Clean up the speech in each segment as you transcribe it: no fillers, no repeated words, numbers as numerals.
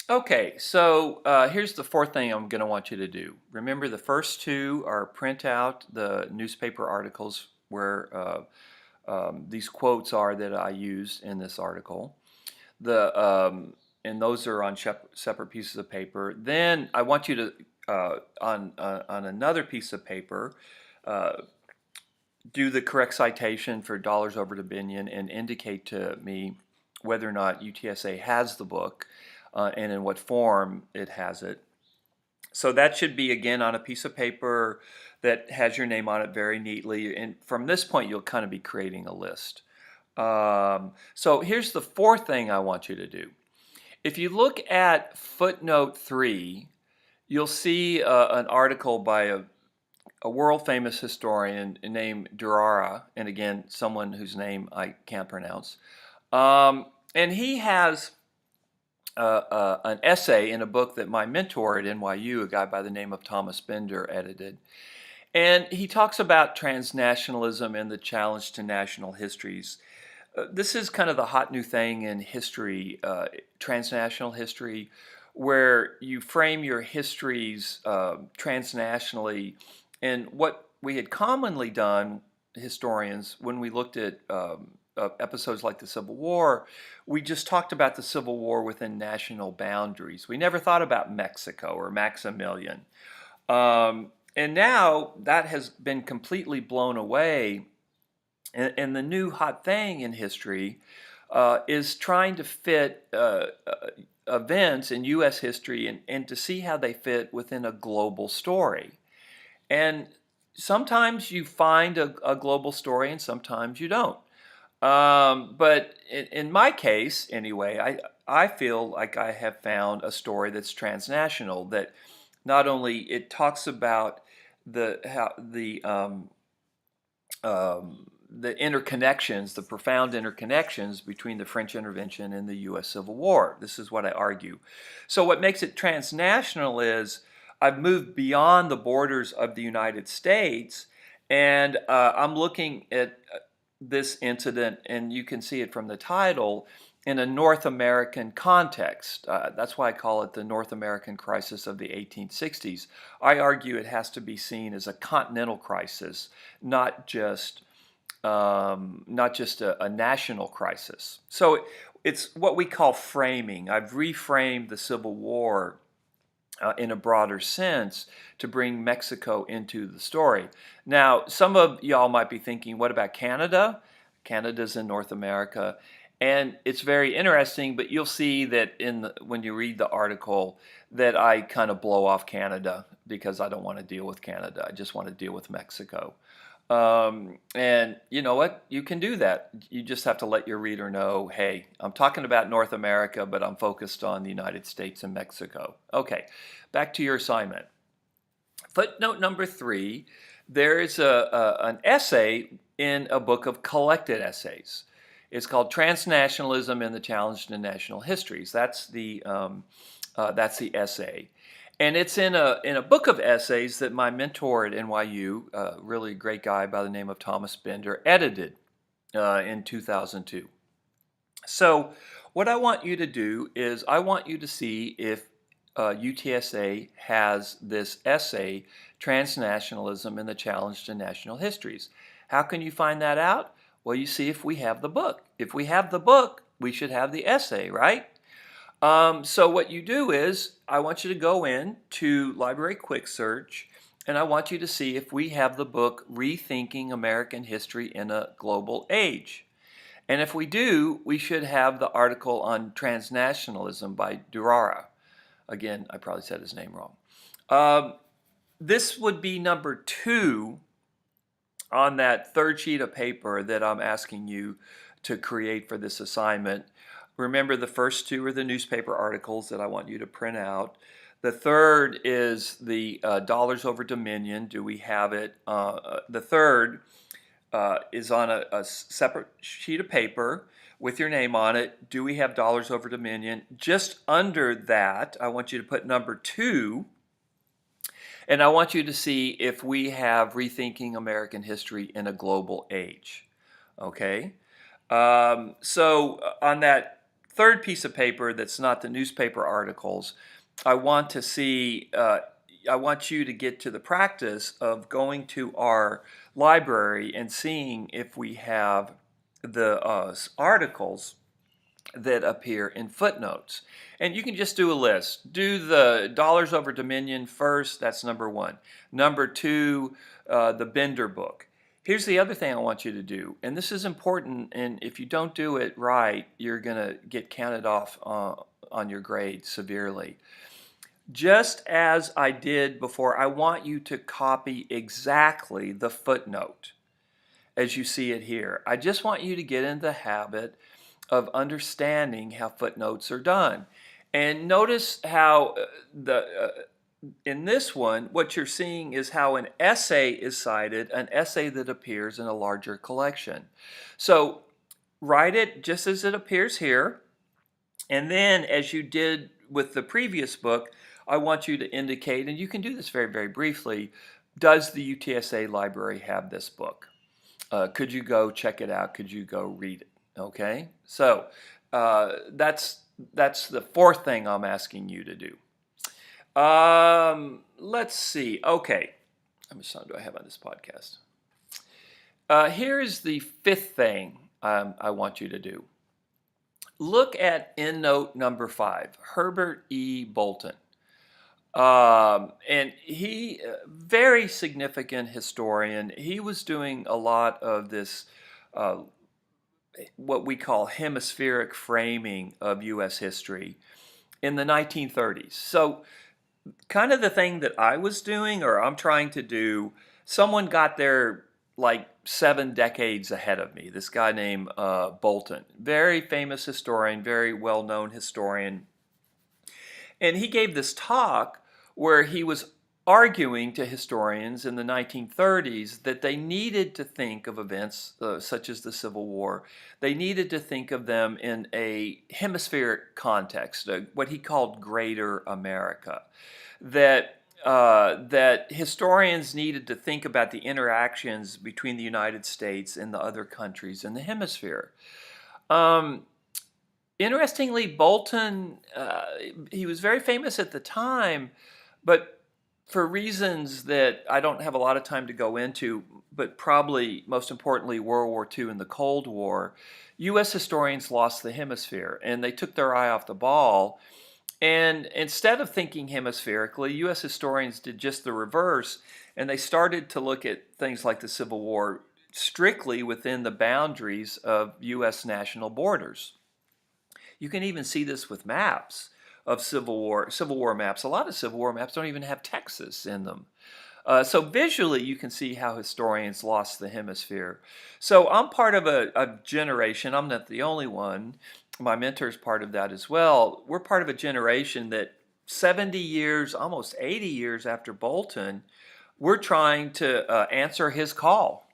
Okay, so here's the fourth thing I'm going to want you to do. Remember, the first two are print out the newspaper articles where these quotes are that I used in this article. And those are on separate pieces of paper. Then I want you to on another piece of paper uh, do the correct citation for dollars over dominion and indicate to me whether or not UTSA has the book and in what form it has it. So that should be again on a piece of paper that has your name on it very neatly. And from this point, you'll kind of be creating a list. So here's the fourth thing I want you to do. If you look at footnote 3, you'll see an article by a world famous historian named Durara, and again, someone whose name I can't pronounce. And he has an essay in a book that my mentor at NYU, a guy by the name of Thomas Bender, edited. And he talks about transnationalism and the challenge to national histories. This is kind of the hot new thing in history, transnational history, where you frame your histories transnationally. And what we had commonly done, historians, when we looked at episodes like the Civil War, we just talked about the Civil War within national boundaries. We never thought about Mexico or Maximilian. And now that has been completely blown away. And the new hot thing in history is trying to fit events in U.S. history and to see how they fit within a global story. And sometimes you find a global story and sometimes you don't. But in my case, anyway, I feel like I have found a story that's transnational, that not only it talks about the interconnections, the profound interconnections between the French intervention and the U.S. Civil War. This is what I argue. So what makes it transnational is I've moved beyond the borders of the United States, and I'm looking at this incident, and you can see it from the title, in a North American context. That's why I call it the North American crisis of the 1860s. I argue it has to be seen as a continental crisis, not just a national crisis. So it's what we call framing. I've reframed the Civil War in a broader sense to bring Mexico into the story. Now, some of y'all might be thinking, what about Canada? Canada's in North America. And it's very interesting, but you'll see that when you read the article that I kind of blow off Canada because I don't want to deal with Canada. I just want to deal with Mexico. And you know what? You can do that. You just have to let your reader know, hey, I'm talking about North America, but I'm focused on the United States and Mexico. Okay, back to your assignment. Footnote number 3, there is an essay in a book of collected essays. It's called Transnationalism and the Challenge to National Histories. That's the essay. And it's in a book of essays that my mentor at NYU, a really great guy by the name of Thomas Bender, edited in 2002. So what I want you to do is I want you to see if UTSA has this essay, Transnationalism and the Challenge to National Histories. How can you find that out? Well, you see if we have the book. If we have the book, we should have the essay, right? So what you do is, I want you to go in to Library Quick Search, and I want you to see if we have the book Rethinking American History in a Global Age. And if we do, we should have the article on transnationalism by Durara. Again, I probably said his name wrong. This would be number 2 on that third sheet of paper that I'm asking you to create for this assignment. Remember, the first 2 are the newspaper articles that I want you to print out. The third is the dollars over dominion. Do we have it? The third is on a separate sheet of paper with your name on it. Do we have dollars over dominion? Just under that, I want you to put number 2. And I want you to see if we have Rethinking American History in a Global Age. Okay? So on that third piece of paper that's not the newspaper articles, I want to see, I want you to get to the practice of going to our library and seeing if we have the articles that appear in footnotes. And you can just do a list. Do the dollars over Dominion first, that's number one. Number two, the Bender book. Here's the other thing I want you to do, and this is important, and if you don't do it right, you're going to get counted off on your grade severely. Just as I did before, I want you to copy exactly the footnote as you see it here. I just want you to get in the habit of understanding how footnotes are done. And notice how in this one, what you're seeing is how an essay is cited, an essay that appears in a larger collection. So write it just as it appears here. And then, as you did with the previous book, I want you to indicate, and you can do this very, very briefly, does the UTSA library have this book? Could you go check it out? Could you go read it? Okay, so that's the fourth thing I'm asking you to do. Let's see. Okay, how much time do I have on this podcast? Here's the fifth thing I want you to do. Look at endnote number 5, Herbert E. Bolton. And he, very significant historian. He was doing a lot of this, what we call hemispheric framing of U.S. history in the 1930s. So kind of the thing that I was doing, or I'm trying to do, someone got there like 7 decades ahead of me. This guy named Bolton, very famous historian, very well-known historian. And he gave this talk where he was arguing to historians in the 1930s that they needed to think of events such as the Civil War. They needed to think of them in a hemispheric context, what he called Greater America. That historians needed to think about the interactions between the United States and the other countries in the hemisphere. Interestingly, Bolton, he was very famous at the time, but for reasons that I don't have a lot of time to go into, but probably most importantly World War II and the Cold War, U.S. historians lost the hemisphere and they took their eye off the ball. And instead of thinking hemispherically, U.S. historians did just the reverse, and they started to look at things like the Civil War strictly within the boundaries of U.S. national borders. You can even see this with maps of Civil War maps. A lot of Civil War maps don't even have Texas in them. So visually, you can see how historians lost the hemisphere. So I'm part of a generation. I'm not the only one. My mentor's part of that as well. We're part of a generation that 70 years, almost 80 years after Bolton, we're trying to answer his call,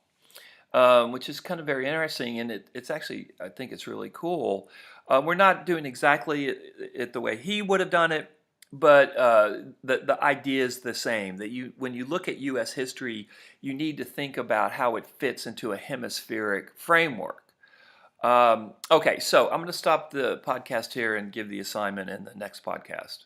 which is kind of very interesting, and it's actually, I think it's really cool. We're not doing exactly it the way he would have done it, but the idea is the same, that when you look at U.S. history, you need to think about how it fits into a hemispheric framework. Okay, so I'm going to stop the podcast here and give the assignment in the next podcast.